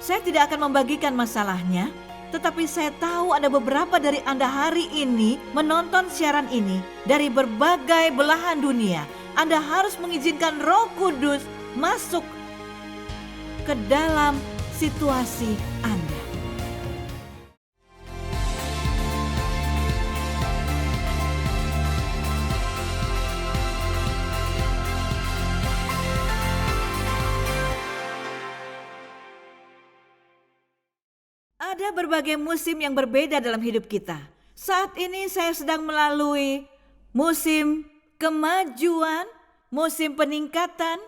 Saya tidak akan membagikan masalahnya, tetapi saya tahu ada beberapa dari Anda hari ini menonton siaran ini dari berbagai belahan dunia. Anda harus mengizinkan Roh Kudus masuk ke dalam situasi Anda. Ada berbagai musim yang berbeda dalam hidup kita. Saat ini saya sedang melalui musim kemajuan, musim peningkatan,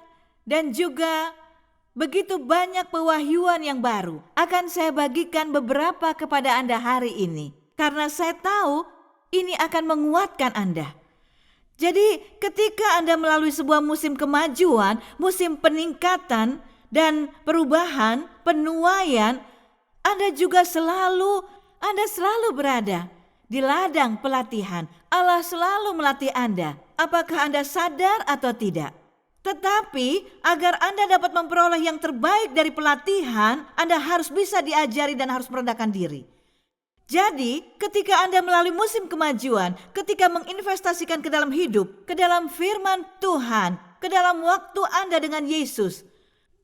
dan juga begitu banyak pewahyuan yang baru. Akan saya bagikan beberapa kepada Anda hari ini, karena saya tahu ini akan menguatkan Anda. Jadi ketika Anda melalui sebuah musim kemajuan, musim peningkatan dan perubahan, penuaian, Anda selalu berada di ladang pelatihan. Allah selalu melatih Anda. Apakah Anda sadar atau tidak? Tetapi agar Anda dapat memperoleh yang terbaik dari pelatihan, Anda harus bisa diajari dan harus merendahkan diri. Jadi ketika Anda melalui musim kemajuan, ketika menginvestasikan ke dalam hidup, ke dalam firman Tuhan, ke dalam waktu Anda dengan Yesus,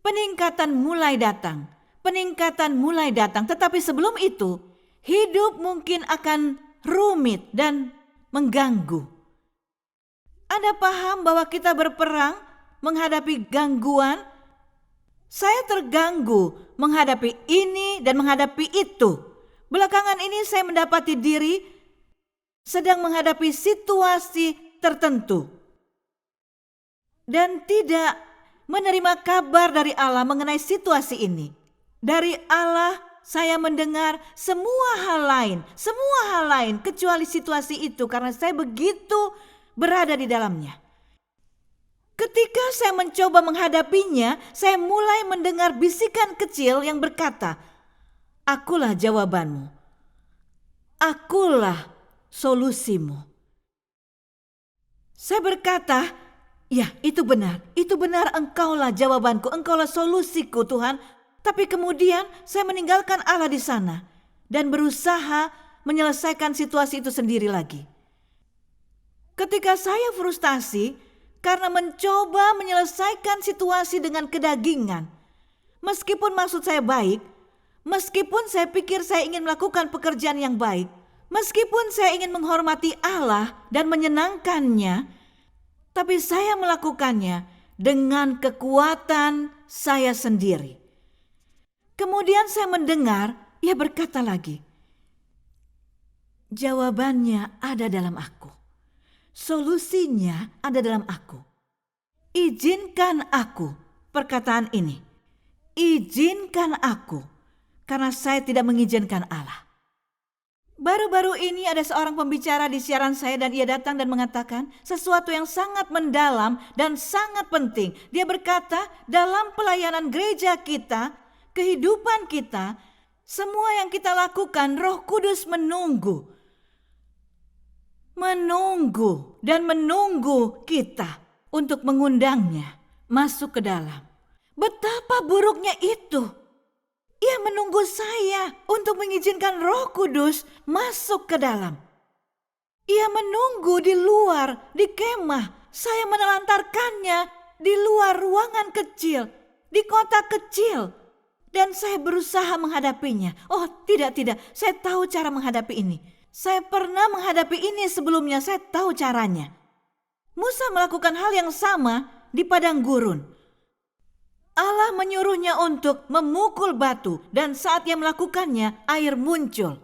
peningkatan mulai datang. Tetapi sebelum itu, hidup mungkin akan rumit dan mengganggu. Anda paham bahwa kita berperang menghadapi gangguan? Saya terganggu menghadapi ini dan menghadapi itu. Belakangan ini saya mendapati diri sedang menghadapi situasi tertentu dan tidak menerima kabar dari Allah mengenai situasi ini. Dari Allah saya mendengar semua hal lain kecuali situasi itu karena saya begitu berada di dalamnya. Ketika saya mencoba menghadapinya, saya mulai mendengar bisikan kecil yang berkata, "Akulah jawabanmu. Akulah solusimu." Saya berkata, "Ya, itu benar. Engkaulah jawabanku, engkaulah solusiku, Tuhan." Tapi kemudian saya meninggalkan Allah di sana dan berusaha menyelesaikan situasi itu sendiri lagi. Ketika saya frustasi karena mencoba menyelesaikan situasi dengan kedagingan, meskipun maksud saya baik, meskipun saya pikir saya ingin melakukan pekerjaan yang baik, meskipun saya ingin menghormati Allah dan menyenangkannya, tapi saya melakukannya dengan kekuatan saya sendiri. Kemudian saya mendengar, ia berkata lagi, "Jawabannya ada dalam aku. Solusinya ada dalam aku. Izinkan aku," perkataan ini. Izinkan aku, karena saya tidak mengizinkan Allah. Baru-baru ini ada seorang pembicara di siaran saya dan ia datang dan mengatakan sesuatu yang sangat mendalam dan sangat penting. Dia berkata, dalam pelayanan gereja kita, kehidupan kita, semua yang kita lakukan, Roh Kudus menunggu dan menunggu kita untuk mengundangnya masuk ke dalam. Betapa buruknya itu. Ia menunggu saya untuk mengizinkan Roh Kudus masuk ke dalam. Ia menunggu di luar, di kemah. Saya menelantarkannya di luar ruangan kecil, di kota kecil. Dan saya berusaha menghadapinya. Oh tidak, saya tahu cara menghadapi ini. Saya pernah menghadapi ini sebelumnya, saya tahu caranya. Musa melakukan hal yang sama di padang gurun. Allah menyuruhnya untuk memukul batu dan saat ia melakukannya, air muncul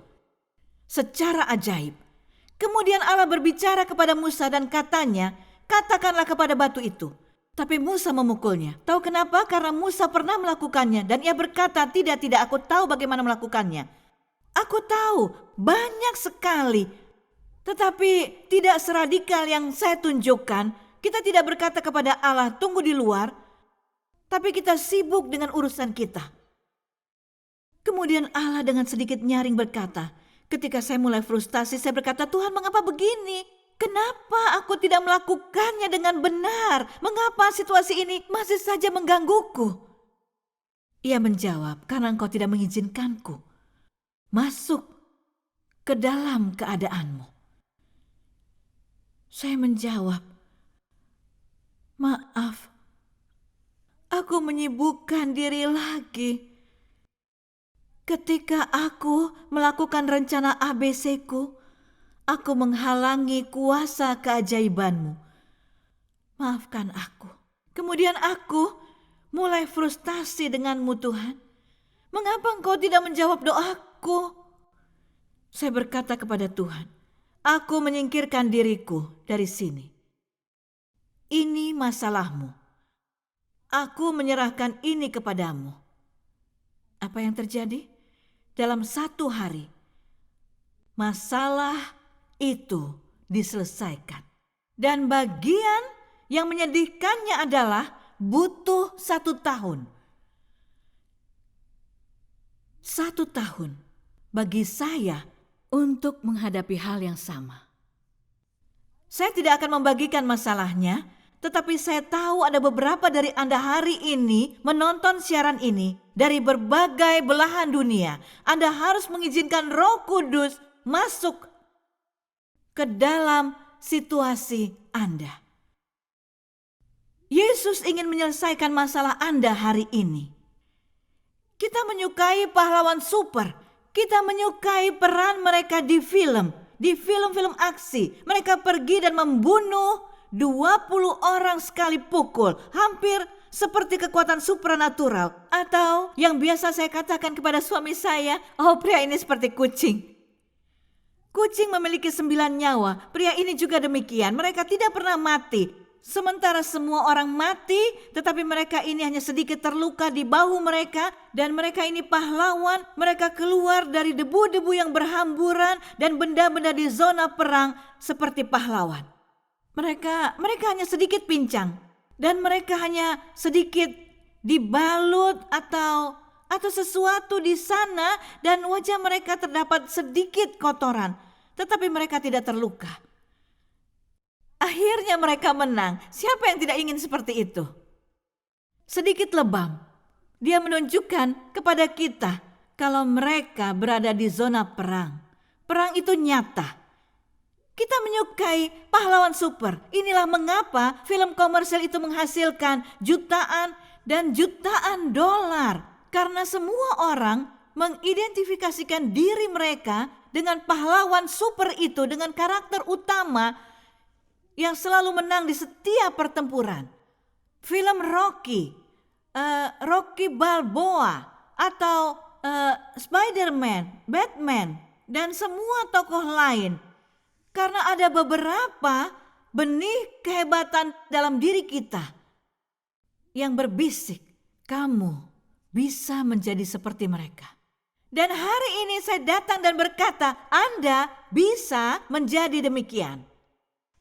secara ajaib. Kemudian Allah berbicara kepada Musa dan katanya, "Katakanlah kepada batu itu." Tapi Musa memukulnya. Tahu kenapa? Karena Musa pernah melakukannya dan ia berkata, tidak, aku tahu bagaimana melakukannya. Aku tahu banyak sekali, tetapi tidak seradikal yang saya tunjukkan. Kita tidak berkata kepada Allah, "Tunggu di luar," tapi kita sibuk dengan urusan kita. Kemudian Allah dengan sedikit nyaring berkata, ketika saya mulai frustasi, saya berkata, "Tuhan, mengapa begini? Kenapa aku tidak melakukannya dengan benar? Mengapa situasi ini masih saja menggangguku?" Ia menjawab, karena engkau tidak mengizinkanku masuk ke dalam keadaanmu. Saya menjawab, maaf, aku menyibukkan diri lagi. Ketika aku melakukan rencana ABC-ku, aku menghalangi kuasa keajaibanmu. Maafkan aku. Kemudian aku mulai frustasi denganmu Tuhan. Mengapa engkau tidak menjawab doaku? Saya berkata kepada Tuhan, aku menyingkirkan diriku dari sini. Ini masalahmu. Aku menyerahkan ini kepadamu. Apa yang terjadi? Dalam 1 hari, masalah itu diselesaikan. Dan bagian yang menyedihkannya adalah butuh 1 tahun. 1 tahun bagi saya untuk menghadapi hal yang sama. Saya tidak akan membagikan masalahnya, tetapi saya tahu ada beberapa dari Anda hari ini menonton siaran ini dari berbagai belahan dunia. Anda harus mengizinkan Roh Kudus masuk ke dalam situasi Anda. Yesus ingin menyelesaikan masalah Anda hari ini. Kita menyukai pahlawan super. Kita menyukai peran mereka di film-film aksi. Mereka pergi dan membunuh 20 orang sekali pukul, hampir seperti kekuatan supranatural. Atau yang biasa saya katakan kepada suami saya, oh pria ini seperti kucing. Kucing memiliki 9 nyawa, pria ini juga demikian. Mereka tidak pernah mati. Sementara semua orang mati, tetapi mereka ini hanya sedikit terluka di bahu mereka. Dan mereka ini pahlawan, mereka keluar dari debu-debu yang berhamburan dan benda-benda di zona perang seperti pahlawan. Mereka hanya sedikit pincang dan mereka hanya sedikit dibalut atau sesuatu di sana dan wajah mereka terdapat sedikit kotoran, tetapi mereka tidak terluka. Akhirnya mereka menang. Siapa yang tidak ingin seperti itu? Sedikit lebam. Dia menunjukkan kepada kita kalau mereka berada di zona perang. Perang itu nyata. Kita menyukai pahlawan super. Inilah mengapa film komersial itu menghasilkan jutaan dan jutaan dolar. Karena semua orang mengidentifikasikan diri mereka dengan pahlawan super itu, dengan karakter utama yang selalu menang di setiap pertempuran. Film Rocky Balboa atau Spider-Man, Batman, dan semua tokoh lain. Karena ada beberapa benih kehebatan dalam diri kita yang berbisik, kamu bisa menjadi seperti mereka. Dan hari ini saya datang dan berkata, Anda bisa menjadi demikian.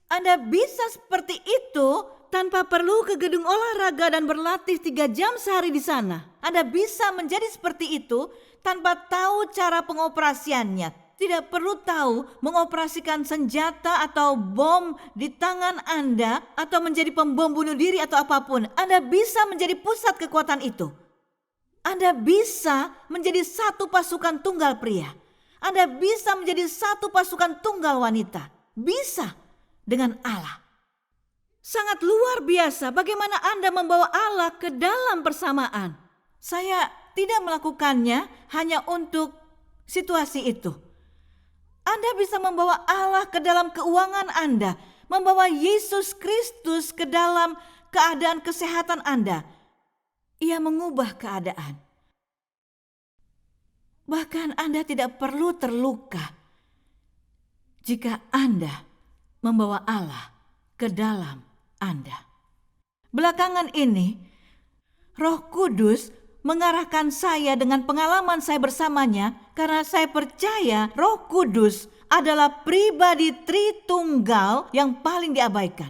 Anda bisa seperti itu tanpa perlu ke gedung olahraga dan berlatih 3 jam sehari di sana. Anda bisa menjadi seperti itu tanpa tahu cara pengoperasiannya. Tidak perlu tahu mengoperasikan senjata atau bom di tangan Anda atau menjadi pembom bunuh diri atau apapun. Anda bisa menjadi pusat kekuatan itu. Anda bisa menjadi satu pasukan tunggal pria. Anda bisa menjadi satu pasukan tunggal wanita. Bisa dengan Allah. Sangat luar biasa bagaimana Anda membawa Allah ke dalam persamaan. Saya tidak melakukannya hanya untuk situasi itu. Anda bisa membawa Allah ke dalam keuangan Anda, membawa Yesus Kristus ke dalam keadaan kesehatan Anda. Ia mengubah keadaan. Bahkan Anda tidak perlu terluka jika Anda membawa Allah ke dalam Anda. Belakangan ini, Roh Kudus mengarahkan saya dengan pengalaman saya bersamanya karena saya percaya Roh Kudus adalah pribadi Tritunggal yang paling diabaikan.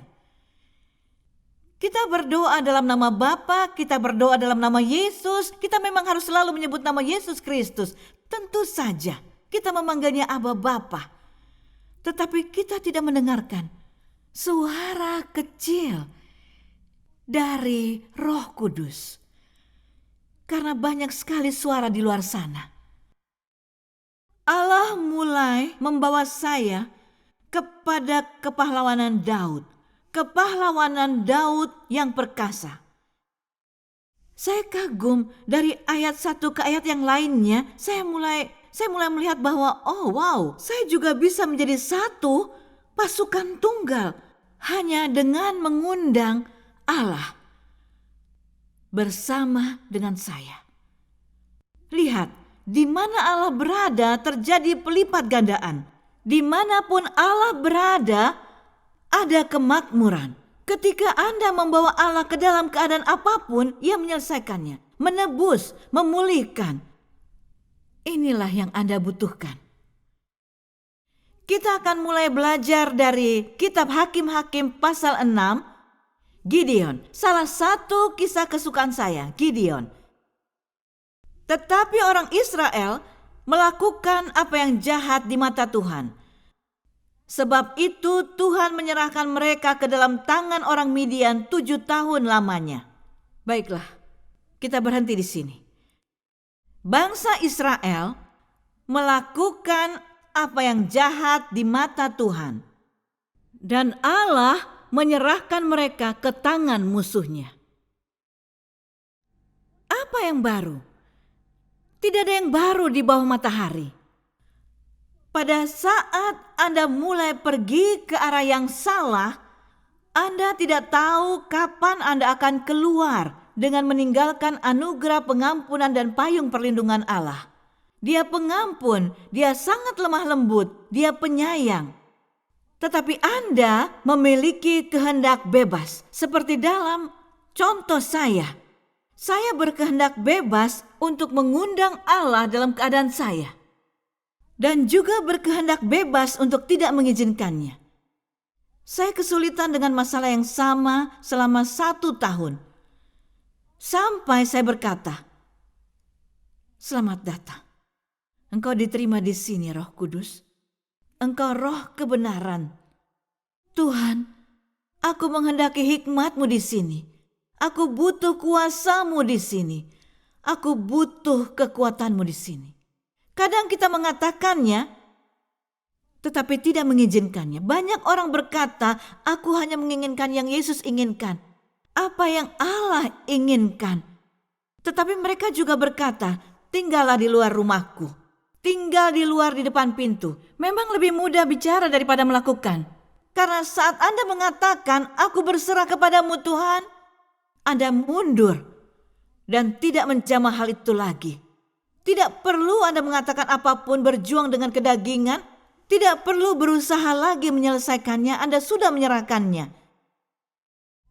Kita berdoa dalam nama Bapa, kita berdoa dalam nama Yesus, kita memang harus selalu menyebut nama Yesus Kristus. Tentu saja kita memanggilnya Aba Bapa. Tetapi kita tidak mendengarkan suara kecil dari Roh Kudus. karena banyak sekali suara di luar sana. Allah mulai membawa saya kepada kepahlawanan Daud yang perkasa. Saya kagum dari ayat satu ke ayat yang lainnya, saya mulai melihat bahwa oh wow, saya juga bisa menjadi satu pasukan tunggal hanya dengan mengundang Allah bersama dengan saya. Lihat, di mana Allah berada terjadi pelipat gandaan. Dimanapun Allah berada, ada kemakmuran. Ketika Anda membawa Allah ke dalam keadaan apapun, Ia menyelesaikannya, menebus, memulihkan. Inilah yang Anda butuhkan. Kita akan mulai belajar dari kitab Hakim-Hakim pasal 6, Gideon. Salah satu kisah kesukaan saya, Gideon. Tetapi orang Israel melakukan apa yang jahat di mata Tuhan. Sebab itu Tuhan menyerahkan mereka ke dalam tangan orang Midian 7 tahun lamanya. Baiklah, kita berhenti di sini. Bangsa Israel melakukan apa yang jahat di mata Tuhan. Dan Allah menyerahkan mereka ke tangan musuhnya. Apa yang baru? Tidak ada yang baru di bawah matahari. Pada saat Anda mulai pergi ke arah yang salah, Anda tidak tahu kapan Anda akan keluar dengan meninggalkan anugerah pengampunan dan payung perlindungan Allah. Dia pengampun, Dia sangat lemah lembut, Dia penyayang. Tetapi Anda memiliki kehendak bebas. Seperti dalam contoh saya. Saya berkehendak bebas untuk mengundang Allah dalam keadaan saya. Dan juga berkehendak bebas untuk tidak mengizinkannya. Saya kesulitan dengan masalah yang sama selama 1 tahun. Sampai saya berkata, "Selamat datang. Engkau diterima di sini, Roh Kudus. Engkau roh kebenaran. Tuhan, aku menghendaki hikmat-Mu di sini. Aku butuh kuasa-Mu di sini. Aku butuh kekuatan-Mu di sini." Kadang kita mengatakannya, tetapi tidak mengizinkannya. Banyak orang berkata, aku hanya menginginkan yang Yesus inginkan. Apa yang Allah inginkan. Tetapi mereka juga berkata, tinggallah di luar rumahku. Tinggal di luar di depan pintu. Memang lebih mudah bicara daripada melakukan. Karena saat Anda mengatakan, aku berserah kepadamu Tuhan, Anda mundur dan tidak menjamah hal itu lagi. Tidak perlu Anda mengatakan apapun berjuang dengan kedagingan. Tidak perlu berusaha lagi menyelesaikannya. Anda sudah menyerahkannya.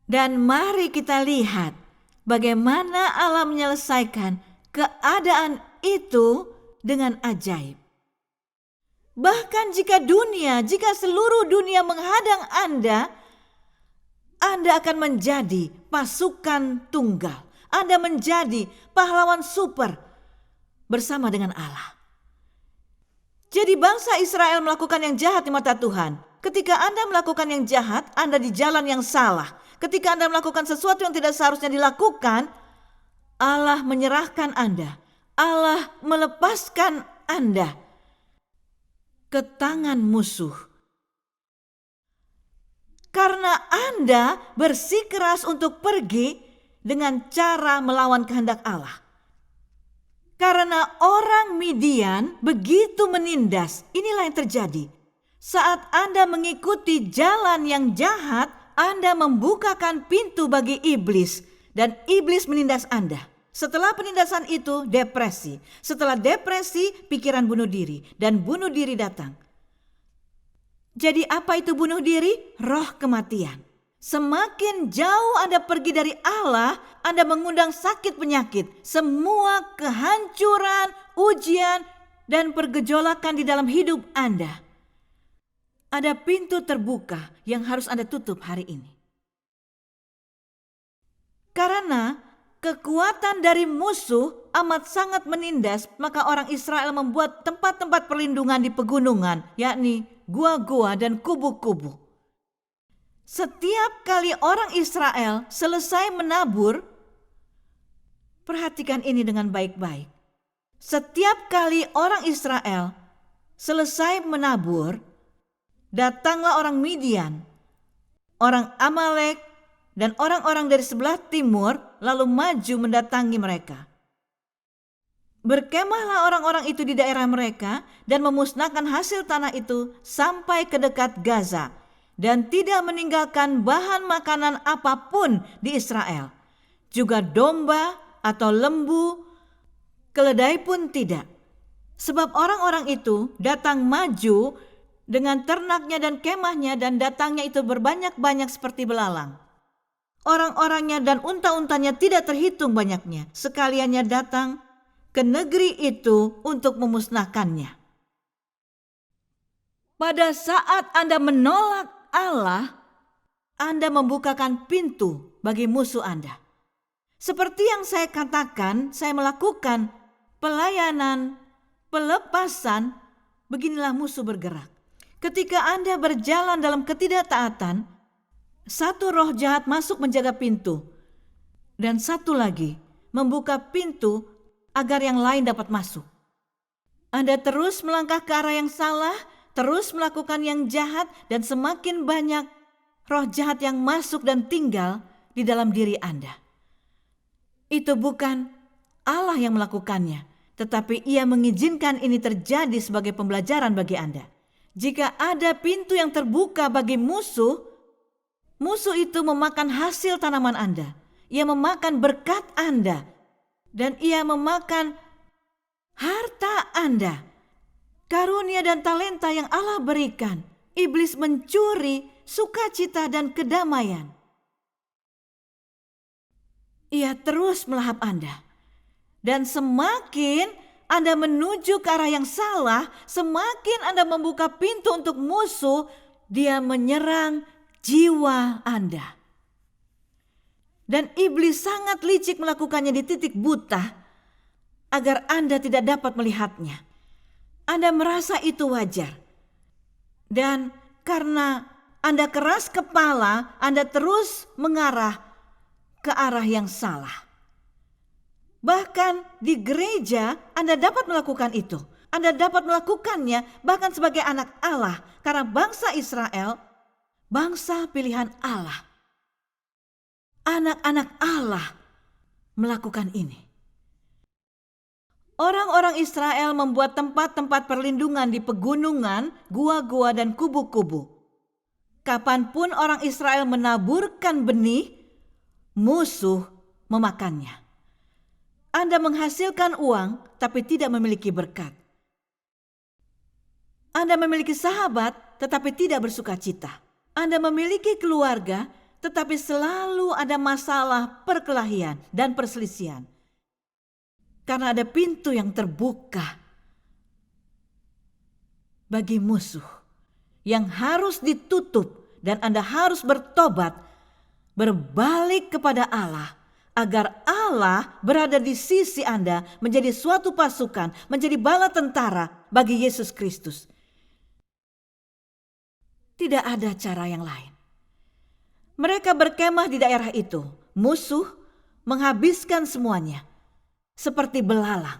Dan mari kita lihat bagaimana Allah menyelesaikan keadaan itu dengan ajaib. Bahkan jika seluruh dunia menghadang Anda akan menjadi pasukan tunggal. Anda menjadi pahlawan super bersama dengan Allah. Jadi bangsa Israel melakukan yang jahat di mata Tuhan. Ketika Anda melakukan yang jahat, Anda di jalan yang salah. Ketika Anda melakukan sesuatu yang tidak seharusnya dilakukan, Allah menyerahkan Anda. Allah melepaskan Anda ke tangan musuh. Karena Anda bersikeras untuk pergi dengan cara melawan kehendak Allah. Karena orang Midian begitu menindas, inilah yang terjadi. Saat Anda mengikuti jalan yang jahat, Anda membukakan pintu bagi iblis. Dan iblis menindas Anda. Setelah penindasan itu, depresi. Setelah depresi, pikiran bunuh diri. Dan bunuh diri datang. Jadi apa itu bunuh diri? Roh kematian. Semakin jauh Anda pergi dari Allah, Anda mengundang sakit penyakit, semua kehancuran, ujian, dan pergejolakan di dalam hidup Anda. Ada pintu terbuka yang harus Anda tutup hari ini. Karena kekuatan dari musuh amat sangat menindas, maka orang Israel membuat tempat-tempat perlindungan di pegunungan, yakni gua-gua dan kubu-kubu. Setiap kali orang Israel selesai menabur, Perhatikan ini dengan baik-baik. Setiap kali orang Israel selesai menabur, datanglah orang Midian, orang Amalek, dan orang-orang dari sebelah timur lalu maju mendatangi mereka. Berkemahlah orang-orang itu di daerah mereka dan memusnahkan hasil tanah itu sampai ke dekat Gaza dan tidak meninggalkan bahan makanan apapun di Israel. Juga domba atau lembu, keledai pun tidak. Sebab orang-orang itu datang maju dengan ternaknya dan kemahnya dan datangnya itu berbanyak-banyak seperti belalang. Orang-orangnya dan unta-untanya tidak terhitung banyaknya. Sekaliannya datang ke negeri itu untuk memusnahkannya. Pada saat Anda menolak Allah, Anda membukakan pintu bagi musuh Anda. Seperti yang saya katakan, saya melakukan pelayanan, pelepasan, beginilah musuh bergerak. Ketika Anda berjalan dalam ketidaktaatan, satu roh jahat masuk menjaga pintu, dan satu lagi membuka pintu agar yang lain dapat masuk. Anda terus melangkah ke arah yang salah, terus melakukan yang jahat, dan semakin banyak roh jahat yang masuk dan tinggal di dalam diri Anda. Itu bukan Allah yang melakukannya, tetapi Ia mengizinkan ini terjadi sebagai pembelajaran bagi Anda. Jika ada pintu yang terbuka bagi musuh, musuh itu memakan hasil tanaman Anda. Ia memakan berkat Anda. Dan ia memakan harta Anda. Karunia dan talenta yang Allah berikan. Iblis mencuri sukacita dan kedamaian. Ia terus melahap Anda. Dan semakin Anda menuju ke arah yang salah, semakin Anda membuka pintu untuk musuh, dia menyerang jiwa Anda. Dan iblis sangat licik melakukannya di titik buta agar Anda tidak dapat melihatnya. Anda merasa itu wajar. Dan karena Anda keras kepala, Anda terus mengarah ke arah yang salah. Bahkan di gereja Anda dapat melakukan itu. Anda dapat melakukannya bahkan sebagai anak Allah. Karena bangsa Israel, bangsa pilihan Allah. Anak-anak Allah melakukan ini. Orang-orang Israel membuat tempat-tempat perlindungan di pegunungan, gua-gua dan kubu-kubu. Kapanpun orang Israel menaburkan benih, musuh memakannya. Anda menghasilkan uang tapi tidak memiliki berkat. Anda memiliki sahabat tetapi tidak bersukacita. Anda memiliki keluarga tetapi selalu ada masalah perkelahian dan perselisihan. Karena ada pintu yang terbuka bagi musuh yang harus ditutup dan Anda harus bertobat, berbalik kepada Allah agar Allah berada di sisi Anda menjadi suatu pasukan, menjadi bala tentara bagi Yesus Kristus. Tidak ada cara yang lain. Mereka berkemah di daerah itu. Musuh menghabiskan semuanya. Seperti belalang.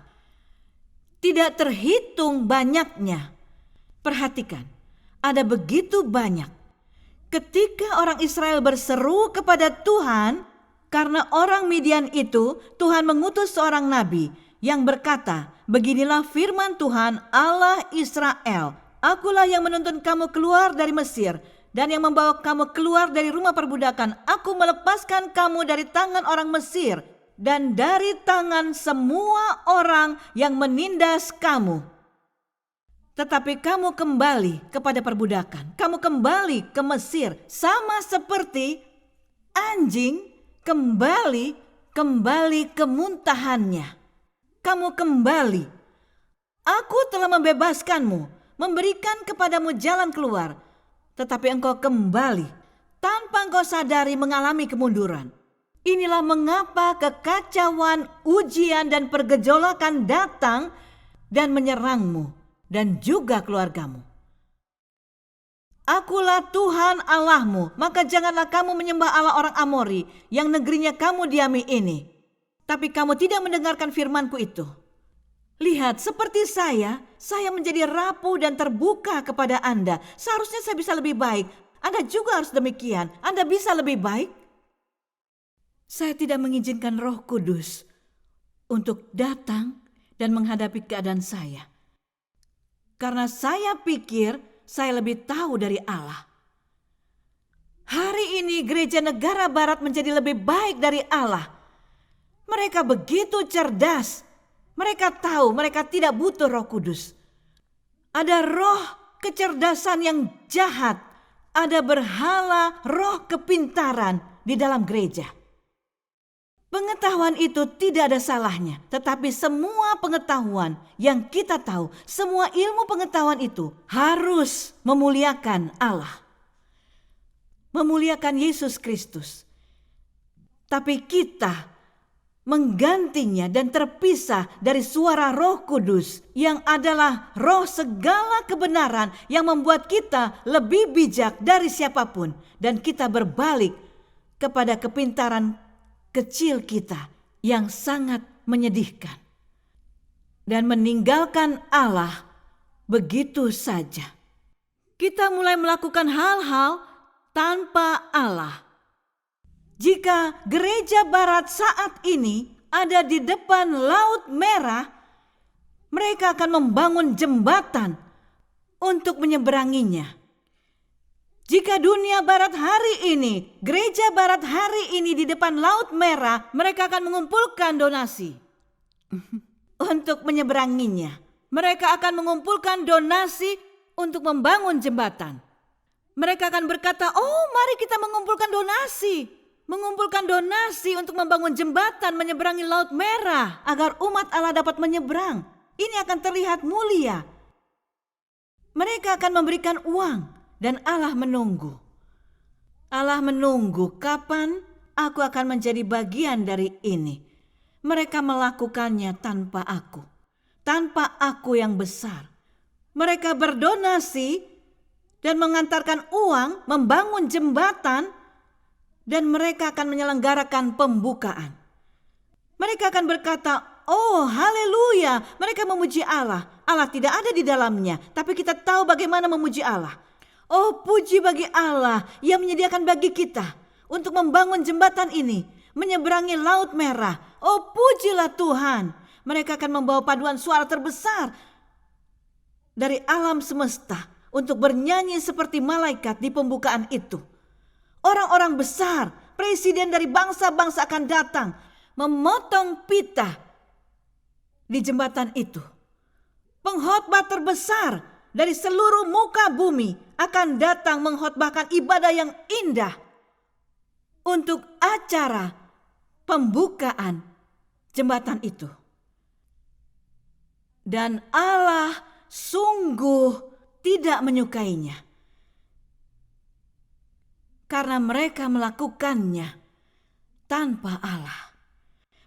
Tidak terhitung banyaknya. Perhatikan, ada begitu banyak. Ketika orang Israel berseru kepada Tuhan, karena orang Midian itu, Tuhan mengutus seorang nabi yang berkata, beginilah firman Tuhan Allah Israel. Akulah yang menuntun kamu keluar dari Mesir dan yang membawa kamu keluar dari rumah perbudakan. Aku melepaskan kamu dari tangan orang Mesir dan dari tangan semua orang yang menindas kamu. Tetapi kamu kembali kepada perbudakan. Kamu kembali ke Mesir sama seperti anjing kembali ke muntahannya. Kamu kembali. Aku telah membebaskanmu, memberikan kepadamu jalan keluar. Tetapi engkau kembali tanpa engkau sadari mengalami kemunduran. Inilah mengapa kekacauan, ujian dan pergejolakan datang dan menyerangmu dan juga keluargamu. Akulah Tuhan Allahmu, maka janganlah kamu menyembah Allah orang Amori yang negerinya kamu diami ini. Tapi kamu tidak mendengarkan firman-Ku itu. Lihat, seperti saya menjadi rapuh dan terbuka kepada Anda. Seharusnya saya bisa lebih baik. Anda juga harus demikian. Anda bisa lebih baik. Saya tidak mengizinkan Roh Kudus untuk datang dan menghadapi keadaan saya. Karena saya pikir saya lebih tahu dari Allah. Hari ini gereja negara barat menjadi lebih baik dari Allah. Mereka begitu cerdas. Mereka tahu mereka tidak butuh Roh Kudus. Ada roh kecerdasan yang jahat. Ada berhala roh kepintaran di dalam gereja. Pengetahuan itu tidak ada salahnya. Tetapi semua pengetahuan yang kita tahu, semua ilmu pengetahuan itu harus memuliakan Allah. Memuliakan Yesus Kristus. Tapi kita menggantinya dan terpisah dari suara Roh Kudus yang adalah roh segala kebenaran yang membuat kita lebih bijak dari siapapun, dan kita berbalik kepada kepintaran kecil kita yang sangat menyedihkan dan meninggalkan Allah begitu saja. Kita mulai melakukan hal-hal tanpa Allah. Jika gereja barat saat ini ada di depan Laut Merah, mereka akan membangun jembatan untuk menyeberanginya. Jika dunia barat hari ini, gereja barat hari ini di depan Laut Merah, mereka akan mengumpulkan donasi untuk menyeberanginya. Mereka akan mengumpulkan donasi untuk membangun jembatan. Mereka akan berkata, "Oh, mari kita mengumpulkan donasi." Mengumpulkan donasi untuk membangun jembatan menyeberangi Laut Merah agar umat Allah dapat menyeberang. Ini akan terlihat mulia. Mereka akan memberikan uang dan Allah menunggu. Allah menunggu kapan aku akan menjadi bagian dari ini. Mereka melakukannya tanpa aku yang besar. Mereka berdonasi dan mengantarkan uang membangun jembatan, dan mereka akan menyelenggarakan pembukaan. Mereka akan berkata, "Oh, haleluya." Mereka memuji Allah. Allah tidak ada di dalamnya, tapi kita tahu bagaimana memuji Allah. Oh, puji bagi Allah yang menyediakan bagi kita untuk membangun jembatan ini, menyeberangi Laut Merah. Oh, pujilah Tuhan. Mereka akan membawa paduan suara terbesar dari alam semesta untuk bernyanyi seperti malaikat di pembukaan itu. Orang-orang besar, presiden dari bangsa-bangsa akan datang memotong pita di jembatan itu. Pengkhotbah terbesar dari seluruh muka bumi akan datang mengkhotbahkan ibadah yang indah untuk acara pembukaan jembatan itu. Dan Allah sungguh tidak menyukainya, karena mereka melakukannya tanpa Allah.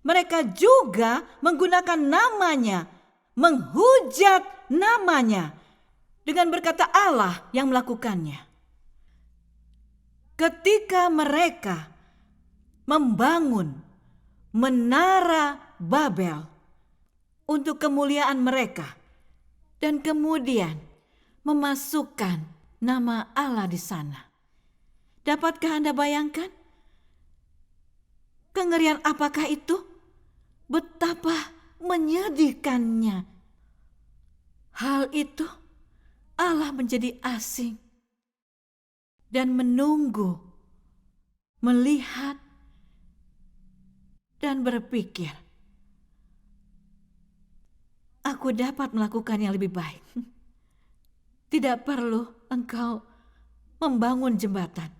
Mereka juga menggunakan namanya, menghujat namanya dengan berkata Allah yang melakukannya. Ketika mereka membangun menara Babel untuk kemuliaan mereka dan kemudian memasukkan nama Allah di sana. Dapatkah Anda bayangkan? Kengerian apakah itu? Betapa menyedihkannya. Hal itu Allah menjadi asing dan menunggu, melihat dan berpikir, aku dapat melakukan yang lebih baik. Tidak perlu engkau membangun jembatan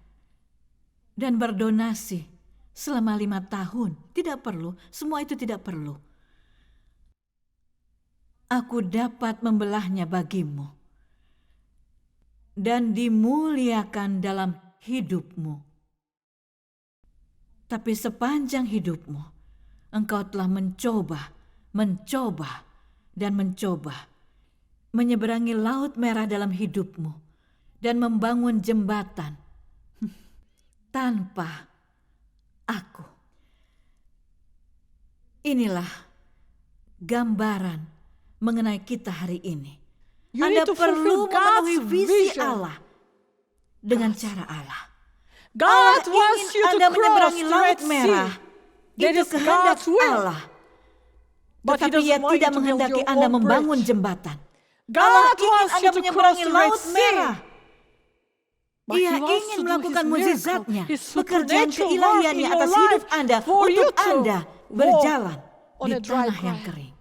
dan berdonasi selama 5 tahun. Tidak perlu, semua itu tidak perlu. Aku dapat membelahnya bagimu dan dimuliakan dalam hidupmu. Tapi sepanjang hidupmu, engkau telah mencoba menyeberangi Laut Merah dalam hidupmu dan membangun jembatan tanpa aku. Inilah gambaran mengenai kita hari ini. You Anda need to perlu fulfill God's memenuhi visi vision. Allah dengan cara Allah. God Allah wants ingin you to Anda cross menyeberangi the Laut Red Merah. Sea. That Itu is kehendak God's will. Allah. But He Tetapi doesn't Ia want you tidak to build menghendaki your Anda own membangun bridge. jembatan. God Allah ingin wants Anda you to cross menyeberangi the Red Laut Sea. Merah. But Ia He wants ingin to do melakukan His miracle, mukjizatnya, His pekerjaan supernatural work keilahiannya in your atas hidup life Anda for you untuk to Anda walk berjalan on di a dry tanah yang ground. kering.